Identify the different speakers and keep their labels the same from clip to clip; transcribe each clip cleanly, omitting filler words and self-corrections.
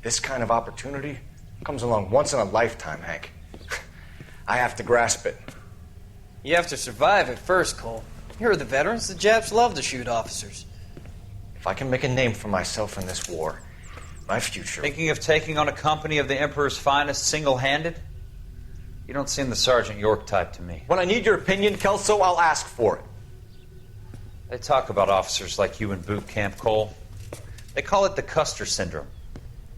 Speaker 1: This kind of opportunity comes along once in a lifetime, Hank. I have to grasp it.
Speaker 2: You have to survive at first, Cole. Here are the veterans. The Japs love to shoot officers.
Speaker 1: If I can make a name for myself in this war, my future...
Speaker 3: Thinking of taking on a company of the Emperor's finest single-handed? You don't seem the Sergeant York type to me.
Speaker 1: When I need your opinion, Kelso, I'll ask for it.
Speaker 3: They talk about officers like you in boot camp, Cole. They call it the Custer Syndrome.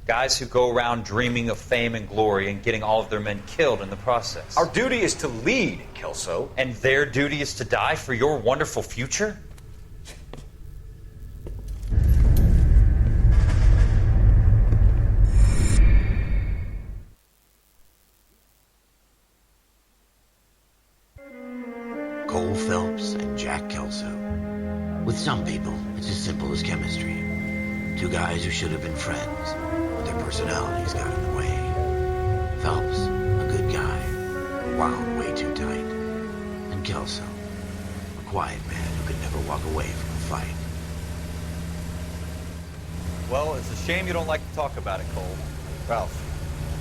Speaker 3: Guys who go around dreaming of fame and glory and getting all of their men killed in the process.
Speaker 1: Our duty is to lead, Kelso.
Speaker 3: And their duty is to die for your wonderful future?
Speaker 4: Cole Phelps and Jack Kelso. With some people, it's as simple as chemistry. Two guys who should have been friends, but their personalities got in the way. Phelps, a good guy, wound way too tight. And Kelso, a quiet man who could never walk away from a fight.
Speaker 3: Well, it's a shame you don't like to talk about it, Cole.
Speaker 1: Ralph,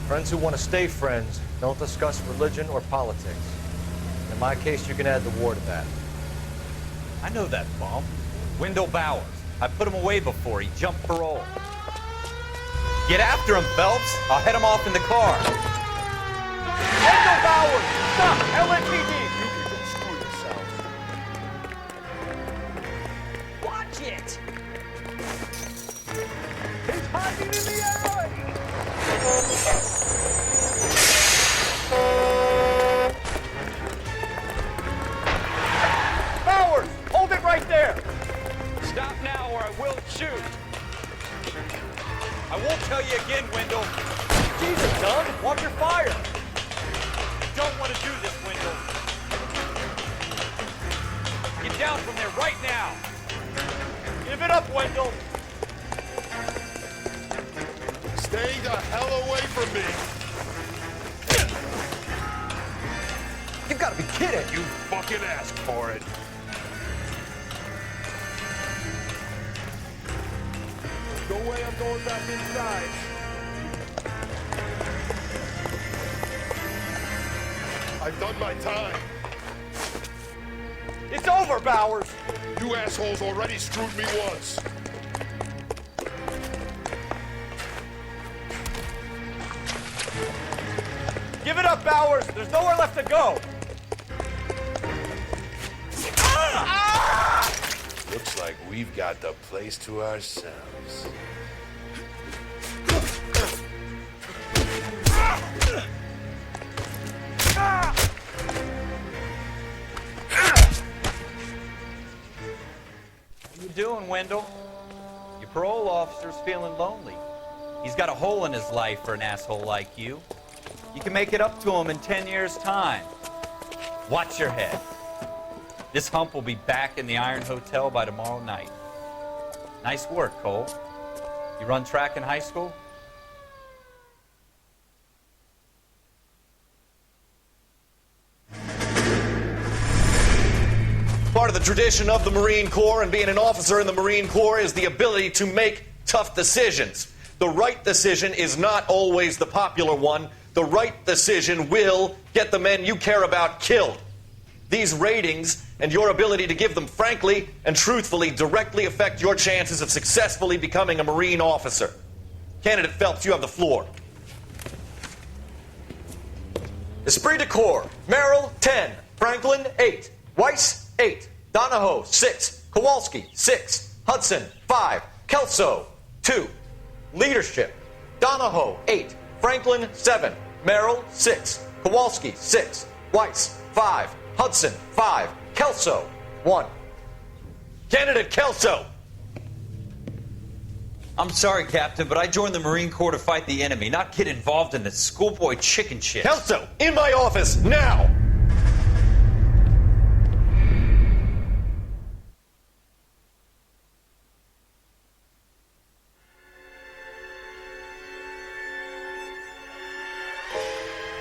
Speaker 1: friends who want to stay friends don't discuss religion or politics. In my case, you can add the war to that.
Speaker 3: I know that bum. Wendell Bowers. I put him away before. He jumped parole. Get after him, Phelps. I'll head him off in the car.
Speaker 1: Wendell Bowers! Stop! LAPD! You can go screw yourself.
Speaker 2: Watch it!
Speaker 1: He's hiding in the alley! Bowers! Hold it right there!
Speaker 3: Stop now or I will shoot. I won't tell you again, Wendell.
Speaker 1: Jesus, Doug! Watch your fire!
Speaker 3: You don't want to do this, Wendell. Get down from there right now.
Speaker 1: Give it up, Wendell!
Speaker 5: Stay the hell away from me!
Speaker 1: You've got to be kidding!
Speaker 5: You fucking asked for it. No way I'm going back inside. I've done my time.
Speaker 1: It's over, Bowers!
Speaker 5: You assholes already screwed me once.
Speaker 1: Give it up, Bowers! There's nowhere left to go!
Speaker 5: Looks like we've got the place to ourselves.
Speaker 3: What you doing, Wendell? Your parole officer's feeling lonely. He's got a hole in his life for an asshole like you. You can make it up to him in 10 years' time. Watch your head. This hump will be back in the Iron Hotel by tomorrow night. Nice work, Cole. You run track in high school?
Speaker 6: Part of the tradition of the Marine Corps and being an officer in the Marine Corps is the ability to make tough decisions. The right decision is not always the popular one. The right decision will get the men you care about killed. These ratings and your ability to give them frankly and truthfully directly affect your chances of successfully becoming a Marine officer. Candidate Phelps, you have the floor. Esprit de Corps, Merrill, 10. Franklin, 8. Weiss, 8. Donahoe, 6. Kowalski, 6. Hudson, 5. Kelso, 2. Leadership, Donahoe, 8. Franklin, 7. Merrill, 6. Kowalski, 6. Weiss, 5. Hudson, 5. Kelso, 1. Candidate Kelso!
Speaker 3: I'm sorry, Captain, but I joined the Marine Corps to fight the enemy, not get involved in this schoolboy chicken shit.
Speaker 6: Kelso, in my office, now!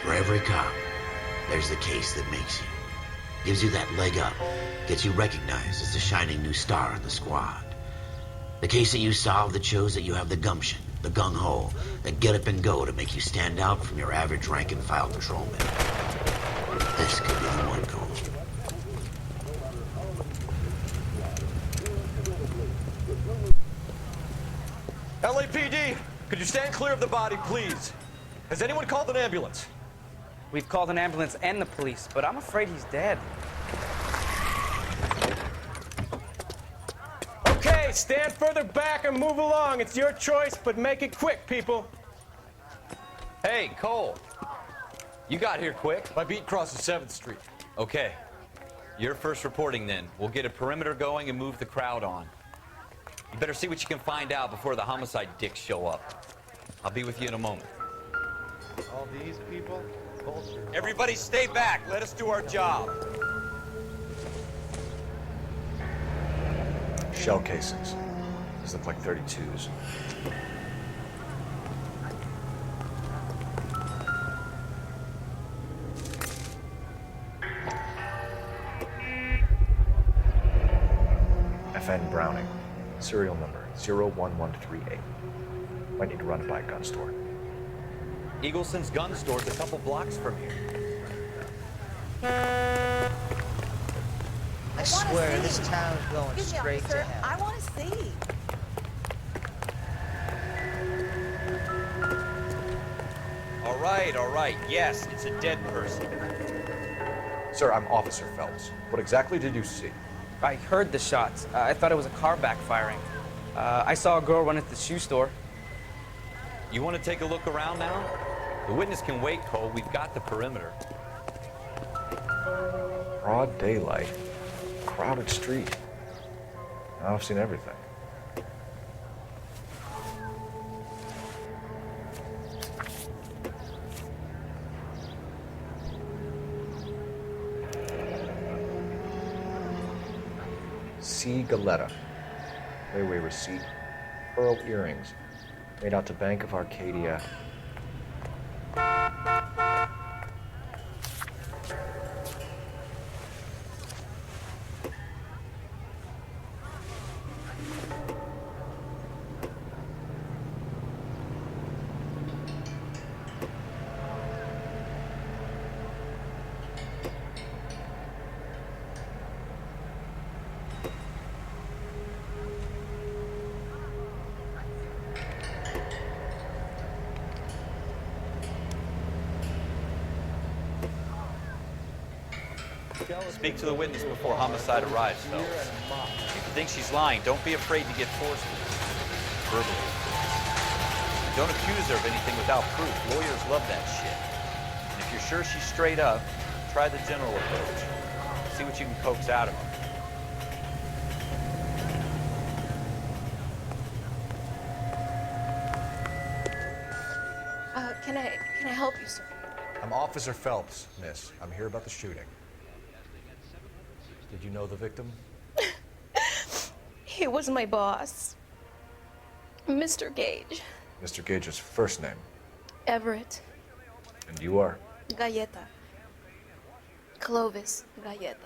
Speaker 4: For every cop, there's the case that makes you. Gives you that leg up, gets you recognized as the shining new star in the squad. The case that you solved that shows that you have the gumption The gung-ho, that get up and go to make you stand out from your average rank-and-file patrolman. This could be the one, Cole.
Speaker 6: LAPD, could you stand clear of the body, please? Has anyone called an ambulance?
Speaker 7: We've called an ambulance and the police, but I'm afraid he's dead.
Speaker 8: Okay, stand further back and move along. It's your choice, but make it quick, people.
Speaker 3: Hey, Cole. You got here quick.
Speaker 6: My beat crosses 7th Street.
Speaker 3: Okay. You're first reporting then. We'll get a perimeter going and move the crowd on. You better see what you can find out before the homicide dicks show up. I'll be with you in a moment.
Speaker 1: All these people? Bullshit.
Speaker 3: Everybody stay back. Let us do our job.
Speaker 1: Shell casings. These look like 32s. FN Browning. Serial number 01138. Might need to run it by a gun store.
Speaker 3: Eagleson's gun store's a couple blocks from here.
Speaker 9: I swear this town is going straight to hell.
Speaker 10: I want to see.
Speaker 3: All right. Yes, it's a dead person.
Speaker 1: Sir, I'm Officer Phelps. What exactly did you see?
Speaker 7: I heard the shots. I thought it was a car backfiring. I saw a girl run at the shoe store.
Speaker 3: You want to take a look around now? The witness can wait, Cole. We've got the perimeter.
Speaker 1: Broad daylight. Crowded street. Now I've seen everything. C. Galetta. Railway receipt. Pearl earrings. Made out to Bank of Arcadia.
Speaker 3: Speak to the witness before homicide arrives, Phelps. If you think she's lying, don't be afraid to get forceful. Verbally. Don't accuse her of anything without proof. Lawyers love that shit. And if you're sure she's straight up, try the general approach. See what you can coax out of her.
Speaker 10: Can I help you, sir?
Speaker 1: I'm Officer Phelps, miss. I'm here about the shooting. Did you know the victim?
Speaker 10: He was my boss, Mr. Gage.
Speaker 1: Mr. Gage's first name.
Speaker 10: Everett.
Speaker 1: And you are?
Speaker 10: Galleta. Clovis Galleta.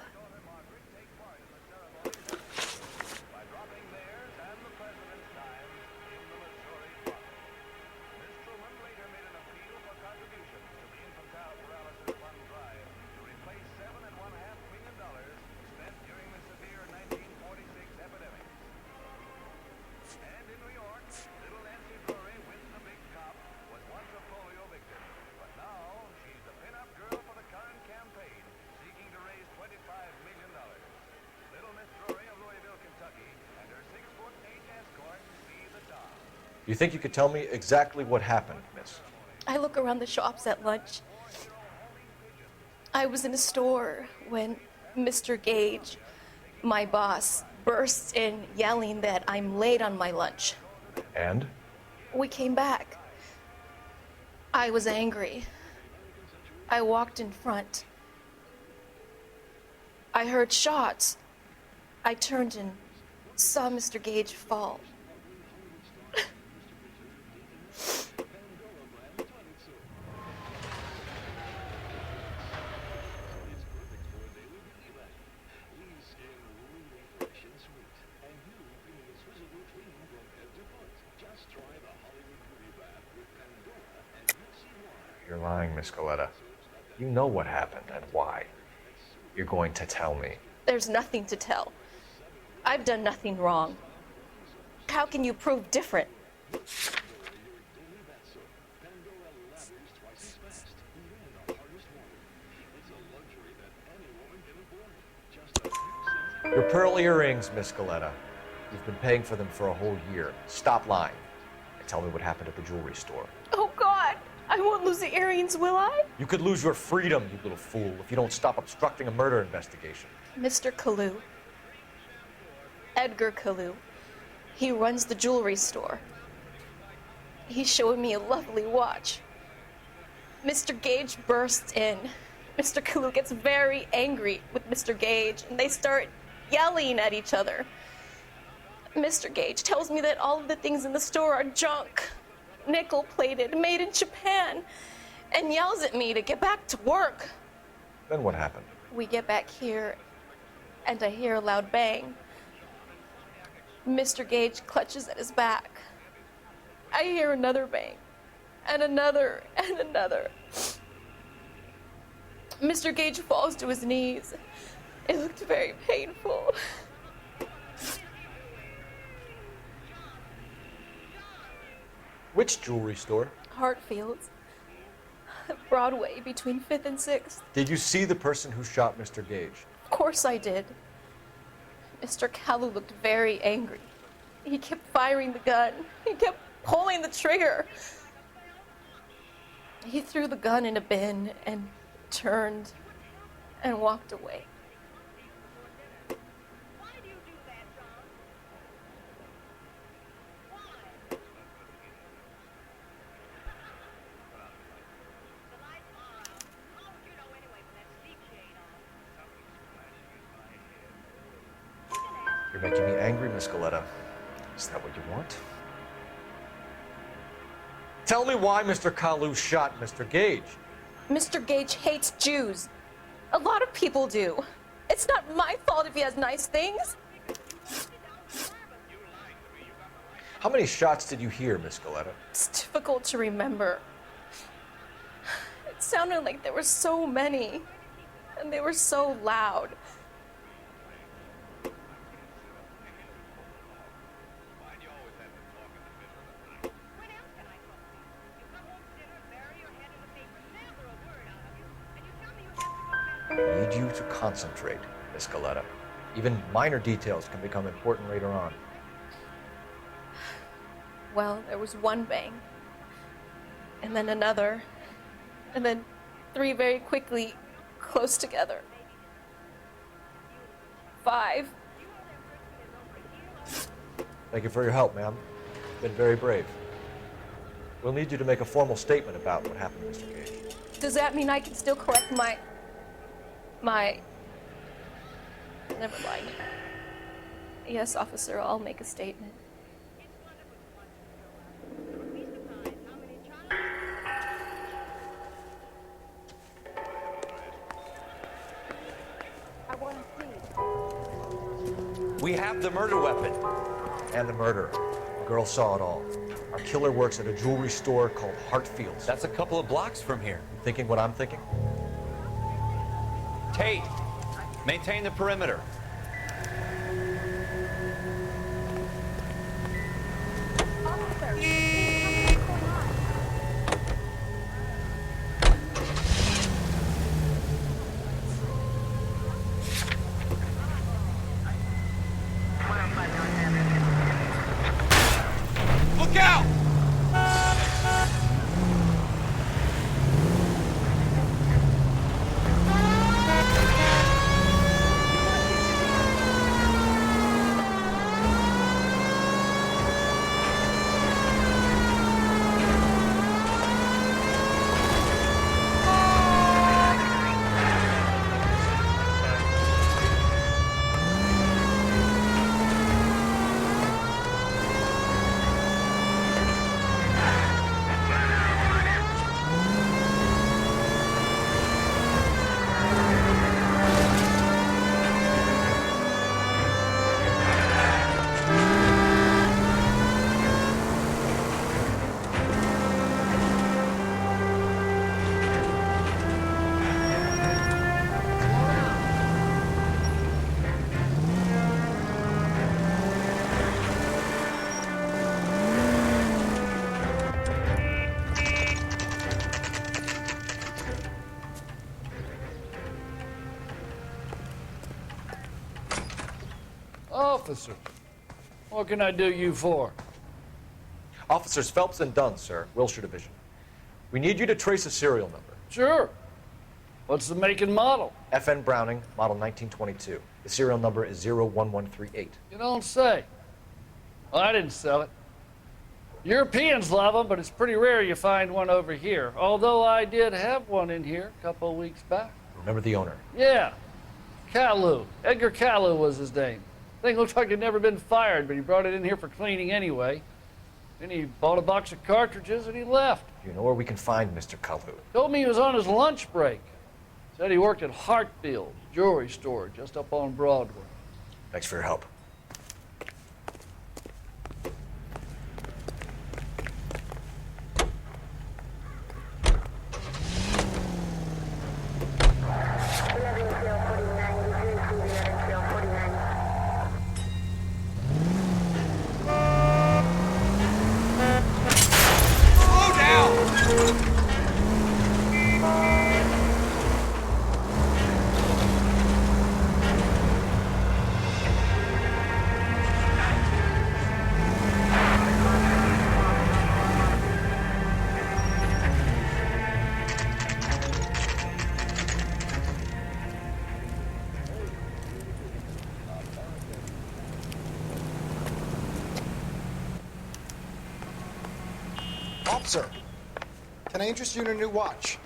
Speaker 1: You think you could tell me exactly what happened, miss?
Speaker 10: I look around the shops at lunch. I was in a store when Mr. Gage, my boss, bursts in yelling that I'm late on my lunch.
Speaker 1: And?
Speaker 10: We came back. I was angry. I walked in front. I heard shots. I turned and saw Mr. Gage fall.
Speaker 1: lying, Miss Coletta. You know what happened and why. You're going to tell me.
Speaker 10: There's nothing to tell. I've done nothing wrong. How can you prove different?
Speaker 1: Your pearl earrings, Miss Coletta. You've been paying for them for a whole year. Stop lying and tell me what happened at the jewelry store.
Speaker 10: Oh, God! I won't lose the earrings, will I?
Speaker 1: You could lose your freedom, you little fool, if you don't stop obstructing a murder investigation.
Speaker 10: Mr. Kalu. Edgar Kalu. He runs the jewelry store. He's showing me a lovely watch. Mr. Gage bursts in. Mr. Kalu gets very angry with Mr. Gage, and they start yelling at each other. Mr. Gage tells me that all of the things in the store are junk, nickel-plated, made in Japan, and yells at me to get back to work.
Speaker 1: Then what happened?
Speaker 10: We get back here, and I hear a loud bang. Mr. Gage clutches at his back. I hear another bang, and another, and another. Mr. Gage falls to his knees. It looked very painful.
Speaker 1: Which jewelry store?
Speaker 10: Hartfield's. Broadway, between 5th and 6th.
Speaker 1: Did you see the person who shot Mr. Gage?
Speaker 10: Of course I did. Mr. Kalu looked very angry. He kept firing the gun. He kept pulling the trigger. He threw the gun in a bin and turned and walked away.
Speaker 1: You're making me angry, Miss Coletta. Is that what you want? Tell me why Mr. Kalu shot Mr. Gage.
Speaker 10: Mr. Gage hates Jews. A lot of people do. It's not my fault if he has nice things.
Speaker 1: How many shots did you hear, Miss Coletta?
Speaker 10: It's difficult to remember. It sounded like there were so many, and they were so loud.
Speaker 1: I need you to concentrate, Miss Coletta. Even minor details can become important later on.
Speaker 10: Well, there was one bang, and then another, and then 3 very quickly, close together. 5.
Speaker 1: Thank you for your help, ma'am. You've been very brave. We'll need you to make a formal statement about what happened, Mr. Gage.
Speaker 10: Does that mean I can still correct my... Never mind. Yes, officer, I'll make a statement. I want to see.
Speaker 3: We have the murder weapon.
Speaker 1: And the murderer. The girl saw it all. Our killer works at a jewelry store called Hartfield's.
Speaker 3: That's a couple of blocks from here.
Speaker 1: You thinking what I'm thinking?
Speaker 3: Tate, maintain the perimeter. Look out!
Speaker 11: Officer, what can I do you for?
Speaker 1: Officers Phelps and Dunn, sir, Wilshire Division. We need you to trace a serial number.
Speaker 11: Sure. What's the make and model?
Speaker 1: FN Browning, model 1922. The serial number is 01138.
Speaker 11: You don't say. Well, I didn't sell it. Europeans love them, but it's pretty rare you find one over here. Although I did have one in here a couple of weeks back.
Speaker 1: Remember the owner?
Speaker 11: Yeah. Caillou. Edgar Caillou was his name. Thing looks like he'd never been fired, but he brought it in here for cleaning anyway. Then he bought a box of cartridges and he left.
Speaker 1: Do you know where we can find Mr. Kalu?
Speaker 11: Told me he was on his lunch break. Said he worked at Hartfield's jewelry store just up on Broadway.
Speaker 1: Thanks for your help.
Speaker 12: Officer, can I interest you in a new watch?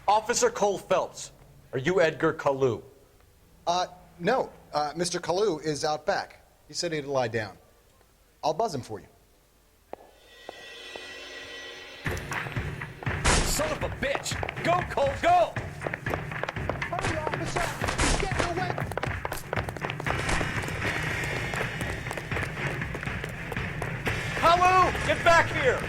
Speaker 1: Officer Cole Phelps, are you Edgar Kalu?
Speaker 12: No. Mr. Kalu is out back. He said he'd lie down. I'll buzz him for you.
Speaker 3: Son of a bitch! Go, Cole, go!
Speaker 12: Hurry, officer! He's getting away!
Speaker 3: Kalu, get back here!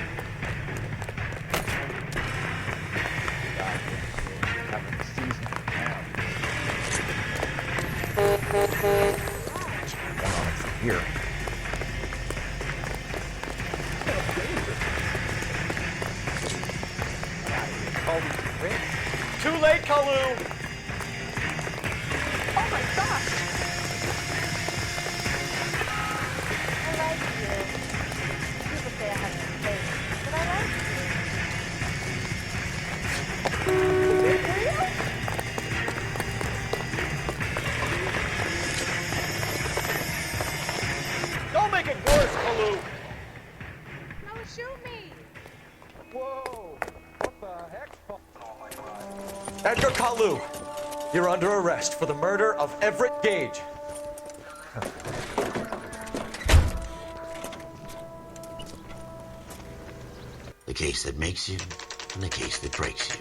Speaker 1: Here.
Speaker 3: Too late, Kalu!
Speaker 10: Oh my gosh! I like you. People say I have some face, but I like you.
Speaker 3: Don't make it worse, Kalu!
Speaker 10: No, shoot me!
Speaker 8: Whoa! What the heck?
Speaker 1: Edgar Kalu, you're under arrest for the murder of Everett Gage.
Speaker 4: The case that makes you and the case that breaks you.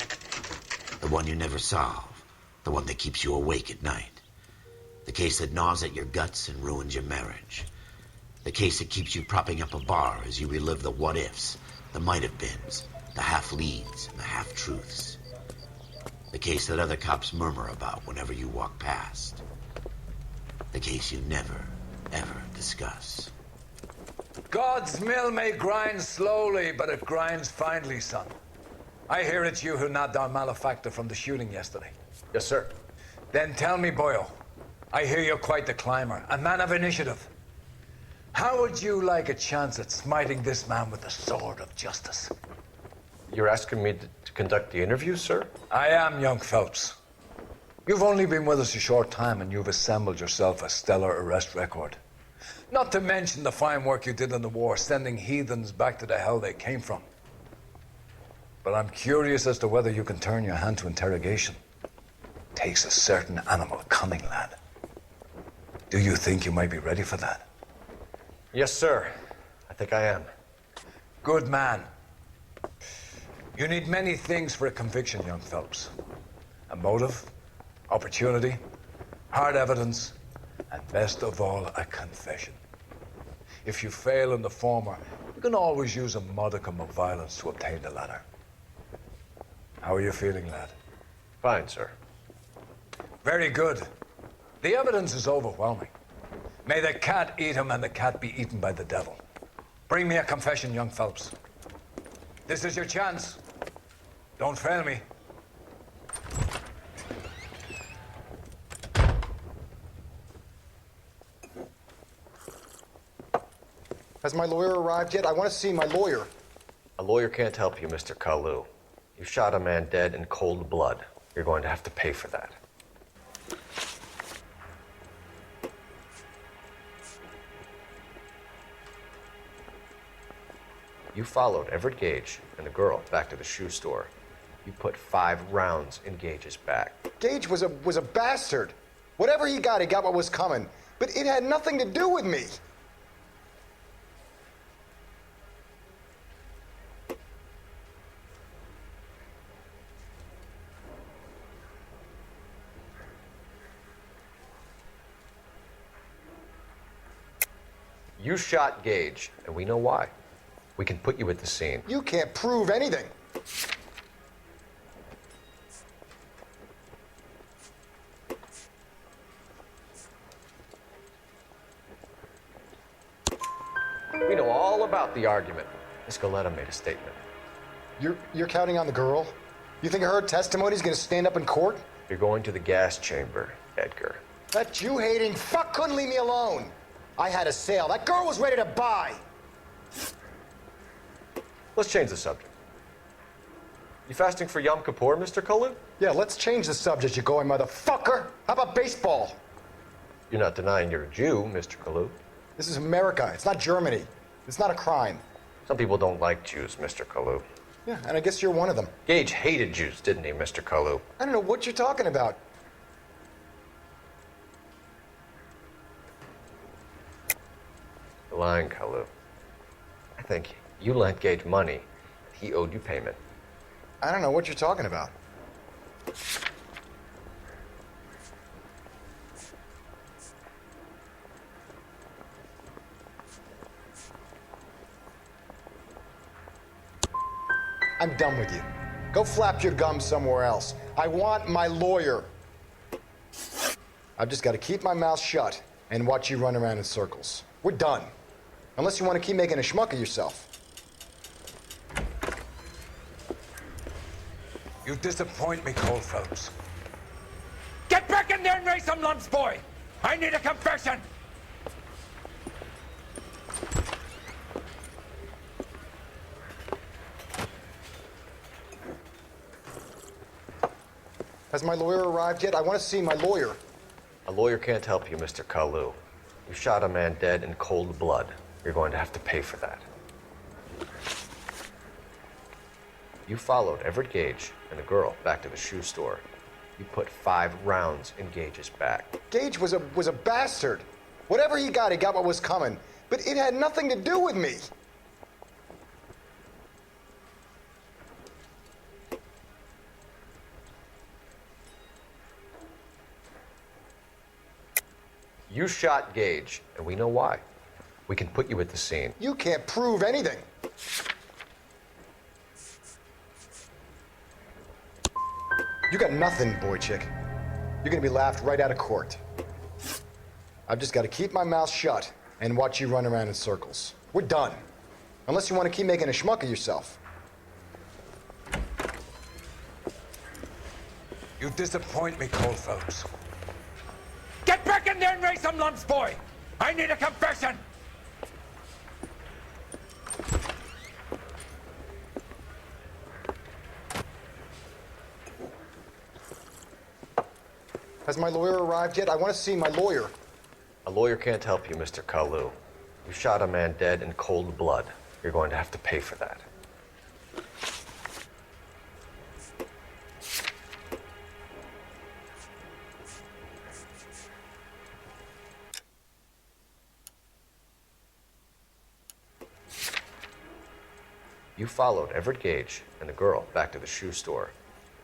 Speaker 4: The one you never solve. The one that keeps you awake at night. The case that gnaws at your guts and ruins your marriage. The case that keeps you propping up a bar as you relive the what-ifs, the might-have-beens, the half-leads, and the half-truths. The case that other cops murmur about whenever you walk past. The case you never, ever discuss.
Speaker 13: God's mill may grind slowly, but it grinds finely, son. I hear it's you who nabbed our malefactor from the shooting yesterday.
Speaker 1: Yes, sir.
Speaker 13: Then tell me, boyo, I hear you're quite the climber, a man of initiative. How would you like a chance at smiting this man with the sword of justice?
Speaker 1: You're asking me to conduct the interview, sir?
Speaker 13: I am, young Phelps. You've only been with us a short time and you've assembled yourself a stellar arrest record. Not to mention the fine work you did in the war, sending heathens back to the hell they came from. But I'm curious as to whether you can turn your hand to interrogation. Takes a certain animal cunning, lad. Do you think you might be ready for that?
Speaker 1: Yes, sir. I think I am.
Speaker 13: Good man. You need many things for a conviction, young Phelps. A motive, opportunity, hard evidence, and best of all, a confession. If you fail in the former, you can always use a modicum of violence to obtain the latter. How are you feeling, lad?
Speaker 1: Fine, sir.
Speaker 13: Very good. The evidence is overwhelming. May the cat eat him and the cat be eaten by the devil. Bring me a confession, young Phelps. This is your chance. Don't fail me.
Speaker 12: Has my lawyer arrived yet? I want to see my lawyer.
Speaker 1: A lawyer can't help you, Mr. Kalu. You shot a man dead in cold blood. You're going to have to pay for that. You followed Everett Gage and the girl back to the shoe store. You put 5 rounds in Gage's back.
Speaker 12: Gage was a bastard. Whatever he got what was coming. But it had nothing to do with me.
Speaker 1: You shot Gage, and we know why. We can put you at the scene.
Speaker 12: You can't prove anything.
Speaker 1: We know all about the argument. Miss Goleta made a statement.
Speaker 12: You're counting on the girl? You think her testimony's gonna stand up in court?
Speaker 1: You're going to the gas chamber, Edgar.
Speaker 12: That Jew-hating fuck couldn't leave me alone. I had a sale. That girl was ready to buy.
Speaker 1: Let's change the subject. You fasting for Yom Kippur, Mr. Kalu?
Speaker 12: Yeah, let's change the subject, you going motherfucker. How about baseball?
Speaker 1: You're not denying you're a Jew, Mr. Kalu.
Speaker 12: This is America. It's not Germany. It's not a crime.
Speaker 1: Some people don't like Jews, Mr. Kalu.
Speaker 12: Yeah, and I guess you're one of them.
Speaker 1: Gage hated Jews, didn't he, Mr. Kalu?
Speaker 12: I don't know what you're talking about.
Speaker 1: You're lying, Kalu. I think you lent Gage money. He owed you payment.
Speaker 12: I don't know what you're talking about. I'm done with you. Go flap your gums somewhere else. I want my lawyer. I've just got to keep my mouth shut and watch you run around in circles. We're done. Unless you want to keep making a schmuck of yourself.
Speaker 13: You disappoint me, Cole Phelps.
Speaker 14: Get back in there and raise some lumps, boy! I need a confession!
Speaker 12: Has my lawyer arrived yet? I want to see my lawyer.
Speaker 1: A lawyer can't help you, Mr. Kalu. You shot a man dead in cold blood. You're going to have to pay for that. You followed Everett Gage and the girl back to the shoe store. You put 5 rounds in Gage's back.
Speaker 12: Gage was a bastard. Whatever he got what was coming. But it had nothing to do with me.
Speaker 1: You shot Gage, and we know why. We can put you at the scene.
Speaker 12: You can't prove anything. You got nothing, boy chick. You're gonna be laughed right out of court. I've just got to keep my mouth shut and watch you run around in circles. We're done. Unless you want to keep making a schmuck of yourself.
Speaker 13: You disappoint me, Cole Phelps.
Speaker 14: Get back in there and raise some lumps, boy! I need a confession!
Speaker 12: Has my lawyer arrived yet? I want to see my lawyer.
Speaker 1: A lawyer can't help you, Mr. Kalu. You shot a man dead in cold blood. You're going to have to pay for that. You followed Everett Gage and the girl back to the shoe store.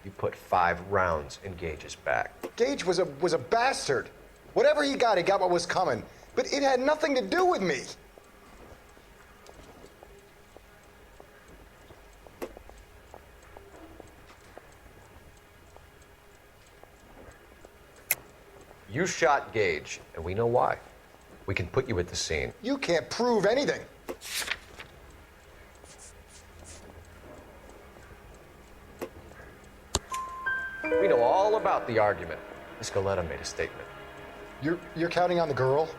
Speaker 1: You put 5 rounds in Gage's back.
Speaker 12: Gage was a bastard. Whatever he got what was coming. But it had nothing to do with me.
Speaker 1: You shot Gage, and we know why. We can put you at the scene.
Speaker 12: You can't prove anything.
Speaker 1: We know all about the argument. Miss Goleta made a statement.
Speaker 12: You're counting on the girl?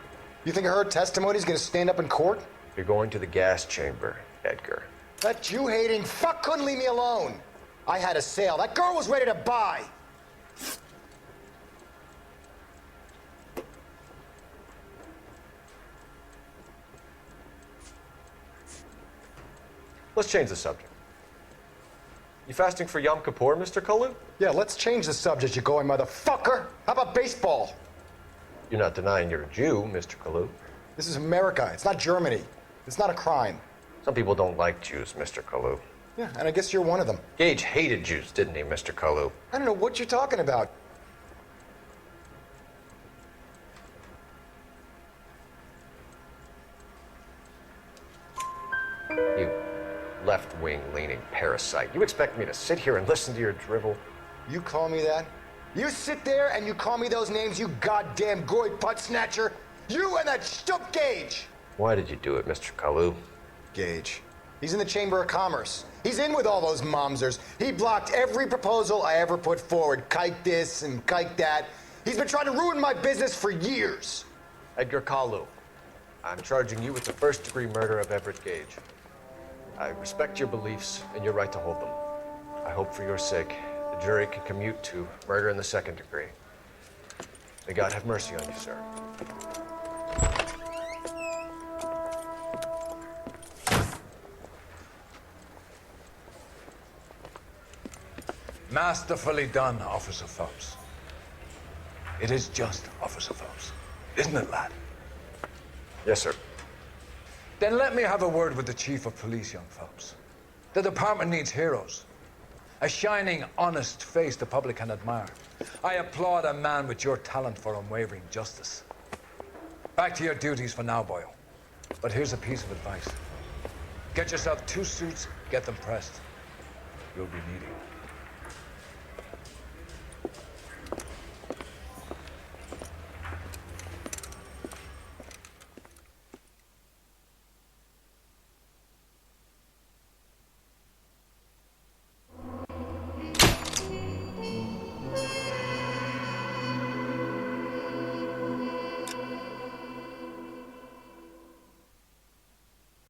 Speaker 12: You think her testimony's gonna stand up in court?
Speaker 15: You're going to the gas chamber, Edgar.
Speaker 12: That Jew-hating fuck couldn't leave me alone. I had a sale. That girl was ready to buy.
Speaker 15: Let's change the subject. You fasting for Yom Kippur, Mr. Kalu?
Speaker 12: Yeah, let's change the subject, you going motherfucker. How about baseball?
Speaker 15: You're not denying you're a Jew, Mr. Kalu.
Speaker 12: This is America. It's not Germany. It's not a crime.
Speaker 15: Some people don't like Jews, Mr. Kalu.
Speaker 12: Yeah, and I guess you're one of them.
Speaker 15: Gage hated Jews, didn't he, Mr. Kalu?
Speaker 12: I don't know what you're talking about.
Speaker 15: You left-wing leaning parasite. You expect me to sit here and listen to your drivel?
Speaker 12: You call me that? You sit there and you call me those names, you goddamn goy putt snatcher? You and that stup Gage!
Speaker 15: Why did you do it, Mr. Kalu?
Speaker 12: Gage. He's in the Chamber of Commerce. He's in with all those momsers. He blocked every proposal I ever put forward. Kike this and kike that. He's been trying to ruin my business for years.
Speaker 15: Edgar Kalu, I'm charging you with the first-degree murder of Everett Gage. I respect your beliefs and your right to hold them. I hope for your sake the jury can commute to murder in the second degree. May God have mercy on you, sir.
Speaker 13: Masterfully done, Officer Phelps. It is just Officer Phelps, isn't it, lad?
Speaker 15: Yes, sir.
Speaker 13: Then let me have a word with the Chief of Police, young Phelps. The department needs heroes. A shining, honest face the public can admire. I applaud a man with your talent for unwavering justice. Back to your duties for now, Boyle. But here's a piece of advice. Get yourself 2 suits, get them pressed. You'll be needing them.